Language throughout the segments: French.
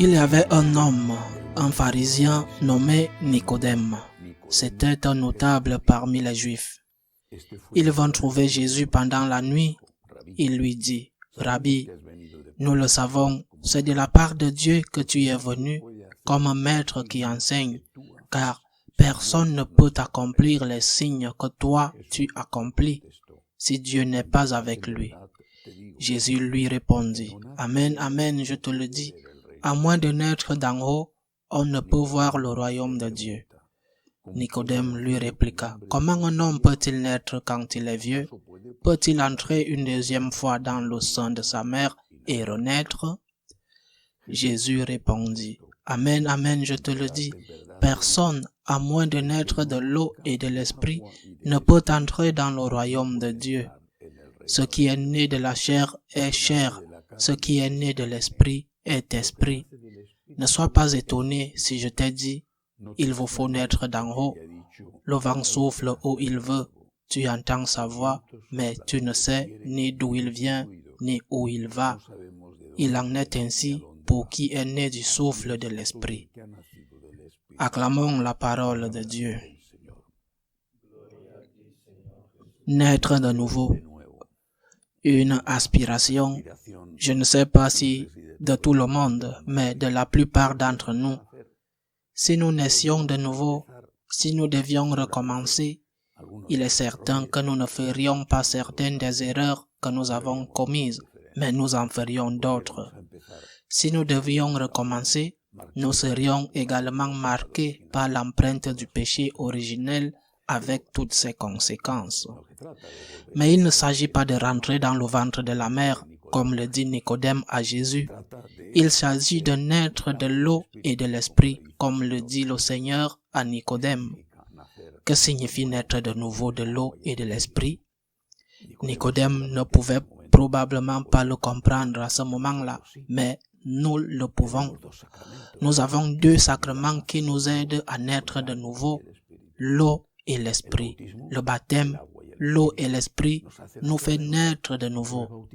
Il y avait un homme, un pharisien nommé Nicodème. C'était un notable parmi les Juifs. Il vint trouver Jésus pendant la nuit. Il lui dit, « Rabbi, nous le savons, c'est de la part de Dieu que tu es venu comme un maître qui enseigne, car personne ne peut accomplir les signes que toi tu accomplis si Dieu n'est pas avec lui. » Jésus lui répondit, « Amen, amen, je te le dis, à moins de naître d'en haut, on ne peut voir le royaume de Dieu. » Nicodème lui répliqua, « Comment un homme peut-il naître quand il est vieux? Peut-il entrer une deuxième fois dans le sein de sa mère et renaître? » Jésus répondit, « Amen, amen, je te le dis, personne, à moins de naître de l'eau et de l'esprit, ne peut entrer dans le royaume de Dieu. Ce qui est né de la chair est chair, ce qui est né de l'esprit est esprit. Ne sois pas étonné si je t'ai dit, il vous faut naître d'en haut. Le vent souffle où il veut, tu entends sa voix, mais tu ne sais ni d'où il vient, ni où il va. Il en est ainsi pour qui est né du souffle de l'esprit. » Acclamons la parole de Dieu. Naître de nouveau. Une aspiration, je ne sais pas si de tout le monde, mais de la plupart d'entre nous. Si nous naissions de nouveau, si nous devions recommencer, il est certain que nous ne ferions pas certaines des erreurs que nous avons commises, mais nous en ferions d'autres. Si nous devions recommencer, nous serions également marqués par l'empreinte du péché originel avec toutes ses conséquences. Mais il ne s'agit pas de rentrer dans le ventre de la mère, comme le dit Nicodème à Jésus. Il s'agit de naître de l'eau et de l'esprit, comme le dit le Seigneur à Nicodème. Que signifie naître de nouveau de l'eau et de l'esprit? Nicodème ne pouvait probablement pas le comprendre à ce moment-là, mais nous le pouvons. Nous avons deux sacrements qui nous aident à naître de nouveau, l'eau et l'esprit. Le baptême, l'eau et l'esprit nous fait naître de nouveau.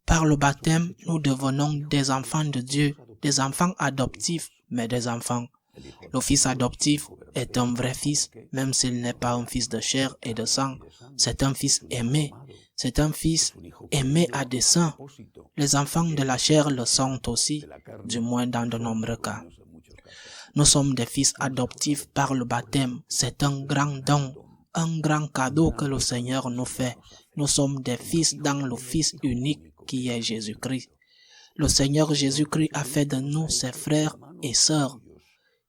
Par le baptême, nous devenons des enfants de Dieu, des enfants adoptifs, mais des enfants. Le fils adoptif est un vrai fils, même s'il n'est pas un fils de chair et de sang. C'est un fils aimé. C'est un fils aimé à dessein. Les enfants de la chair le sont aussi, du moins dans de nombreux cas. Nous sommes des fils adoptifs par le baptême. C'est un grand don, un grand cadeau que le Seigneur nous fait. Nous sommes des fils dans le Fils unique qui est Jésus-Christ. Le Seigneur Jésus-Christ a fait de nous ses frères et sœurs.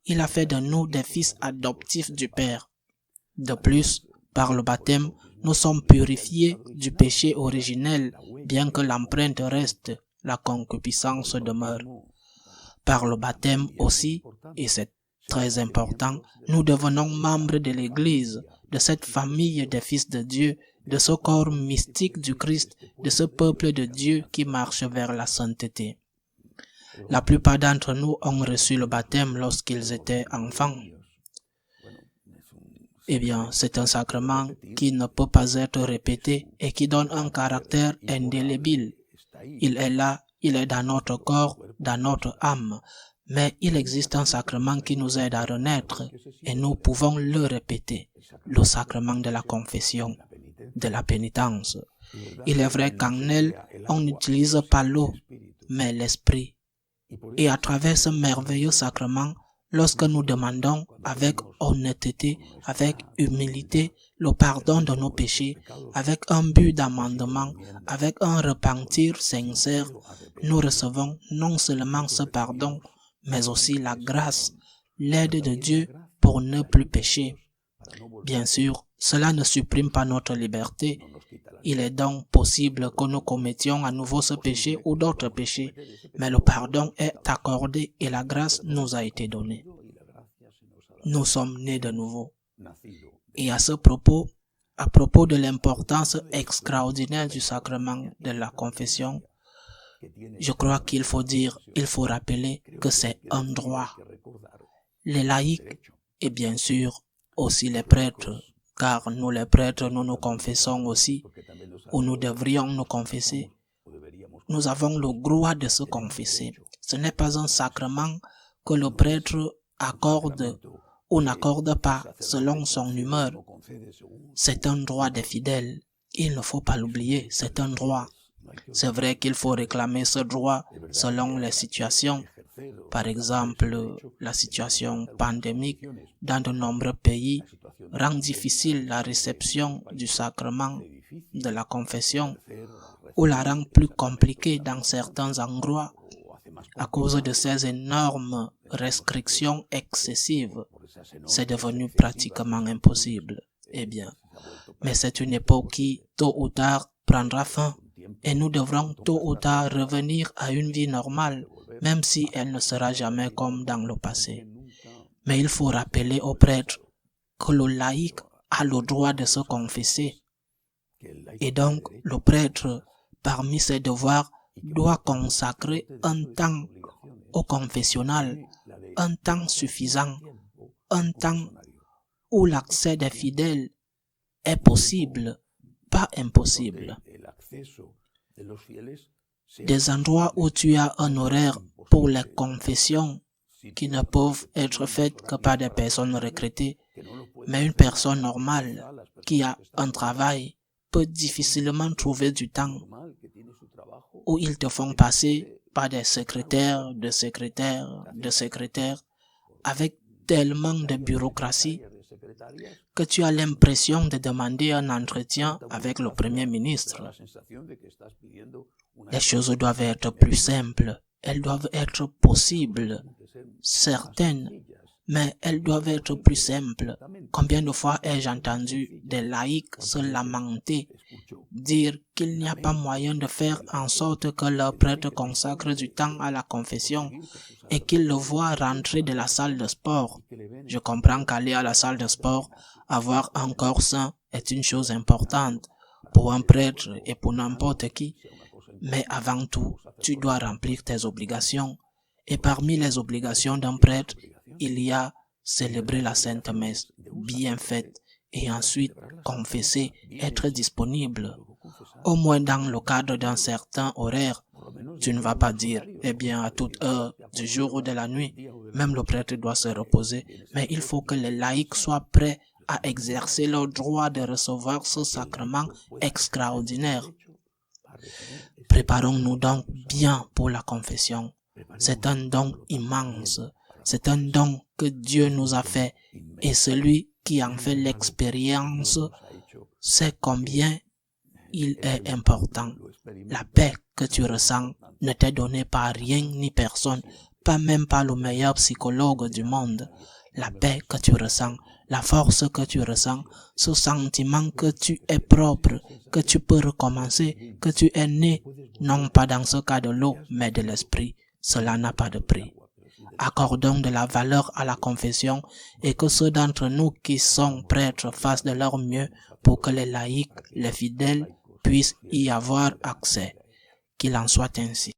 Il a fait de nous des fils adoptifs du Père. De plus, par le baptême, nous sommes purifiés du péché originel, bien que l'empreinte reste, la concupiscence demeure. Par le baptême aussi, et c'est très important, nous devenons membres de l'Église, de cette famille des fils de Dieu, de ce corps mystique du Christ, de ce peuple de Dieu qui marche vers la sainteté. La plupart d'entre nous ont reçu le baptême lorsqu'ils étaient enfants. Eh bien, c'est un sacrement qui ne peut pas être répété et qui donne un caractère indélébile. Il est là, il est dans notre corps, dans notre âme. Mais il existe un sacrement qui nous aide à renaître et nous pouvons le répéter, le sacrement de la confession, de la pénitence. Il est vrai qu'en elle, on n'utilise pas l'eau, mais l'esprit. Et à travers ce merveilleux sacrement, lorsque nous demandons avec honnêteté, avec humilité, le pardon de nos péchés, avec un but d'amendement, avec un repentir sincère, nous recevons non seulement ce pardon, mais aussi la grâce, l'aide de Dieu pour ne plus pécher. Bien sûr, cela ne supprime pas notre liberté. Il est donc possible que nous commettions à nouveau ce péché ou d'autres péchés, mais le pardon est accordé et la grâce nous a été donnée. Nous sommes nés de nouveau. Et à ce propos, à propos de l'importance extraordinaire du sacrement de la confession, je crois qu'il faut rappeler que c'est un droit. Les laïcs et bien sûr aussi les prêtres, car nous les prêtres, nous nous confessons aussi, ou nous devrions nous confesser. Nous avons le droit de se confesser. Ce n'est pas un sacrement que le prêtre accorde ou n'accorde pas selon son humeur. C'est un droit des fidèles. Il ne faut pas l'oublier, c'est un droit. C'est vrai qu'il faut réclamer ce droit selon les situations. Par exemple, la situation pandémique dans de nombreux pays rend difficile la réception du sacrement de la confession ou la rend plus compliquée dans certains endroits à cause de ces énormes restrictions excessives. C'est devenu pratiquement impossible. Eh bien, mais c'est une époque qui, tôt ou tard, prendra fin et nous devrons tôt ou tard revenir à une vie normale, même si elle ne sera jamais comme dans le passé. Mais il faut rappeler aux prêtres que le laïc a le droit de se confesser. Et donc, le prêtre, parmi ses devoirs, doit consacrer un temps au confessionnal, un temps suffisant, un temps où l'accès des fidèles est possible, pas impossible. Des endroits où tu as un horaire pour les confessions qui ne peuvent être faites que par des personnes retraitées, mais une personne normale qui a un travail peut difficilement trouver du temps, où ils te font passer par des secrétaires, avec tellement de bureaucratie que tu as l'impression de demander un entretien avec le Premier ministre. Les choses doivent être plus simples, elles doivent être possibles, certaines, mais elles doivent être plus simples. Combien de fois ai-je entendu des laïcs se lamenter, dire qu'il n'y a pas moyen de faire en sorte que leur prêtre consacre du temps à la confession et qu'ils le voient rentrer de la salle de sport. Je comprends qu'aller à la salle de sport, avoir un corps sain est une chose importante pour un prêtre et pour n'importe qui. Mais avant tout, tu dois remplir tes obligations. Et parmi les obligations d'un prêtre, il y a célébrer la Sainte Messe bien faite et ensuite confesser, être disponible. Au moins dans le cadre d'un certain horaire. Tu ne vas pas dire, eh bien, à toute heure du jour ou de la nuit, même le prêtre doit se reposer, mais il faut que les laïcs soient prêts à exercer leur droit de recevoir ce sacrement extraordinaire. Préparons-nous donc bien pour la confession. C'est un don immense. C'est un don que Dieu nous a fait et celui qui en fait l'expérience sait combien il est important. La paix que tu ressens ne t'est donnée par rien ni personne, pas même par le meilleur psychologue du monde. La paix que tu ressens, la force que tu ressens, ce sentiment que tu es propre, que tu peux recommencer, que tu es né, non pas dans ce cas de l'eau, mais de l'esprit, cela n'a pas de prix. Accordons de la valeur à la confession et que ceux d'entre nous qui sont prêtres fassent de leur mieux pour que les laïcs, les fidèles, puissent y avoir accès. Qu'il en soit ainsi.